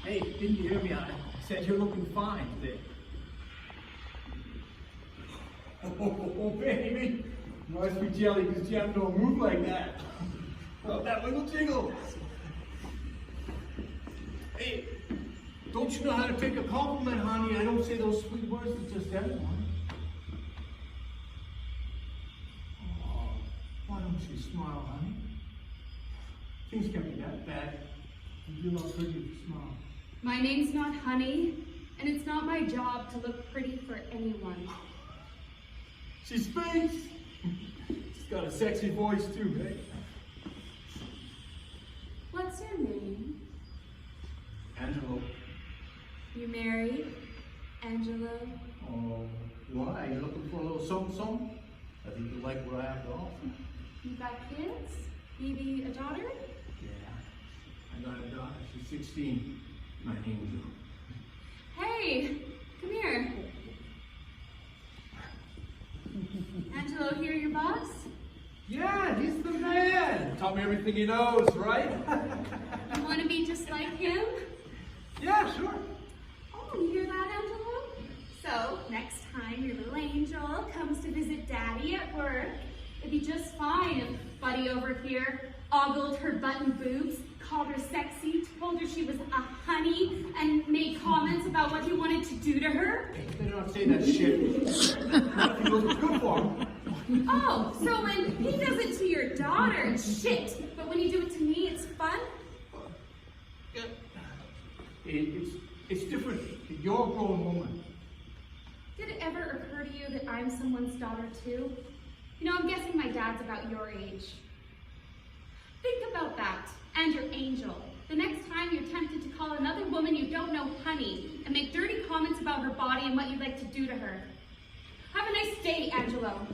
Hey, didn't you hear me? I said you're looking fine today. Oh, baby. Must be jelly because Jam don't move like that. Oh, that little jiggle. Hey, don't you know how to take a compliment, honey? I don't say those sweet words to just anyone. Oh, why don't you smile, honey? Things can't be that bad. You do look pretty if you smile. My name's not Honey, and it's not my job to look pretty for anyone. She speaks. She's got a sexy voice too, hey? What's your name? Angelo. You married? Angelo? Oh, why? You looking for a little something? I think you like what I have to offer. You got kids? Maybe a daughter? Yeah, I got a daughter. She's 16. My angel. Hey, come here. Angelo, here your boss? Yeah, he's the man. Taught me everything he knows, right? You want to be just like him? Yeah, sure. Oh, you hear that, Angelo? So, next time your little angel comes to visit Daddy at work, it'd be just fine if Buddy over here ogled her button boobs, called her sexy, told her she was a honey, and made comments about what he wanted to do to her. They don't say that shit. Not if he looks good for him. Oh, so when he does it to your daughter, it's shit, but when you do it to me, it's fun? It's different. You're a grown woman. Did it ever occur to you that I'm someone's daughter too? You know, I'm guessing my dad's about your age. Think about that, and your angel. The next time you're tempted to call another woman you don't know honey and make dirty comments about her body and what you'd like to do to her. Have a nice day, Angelo.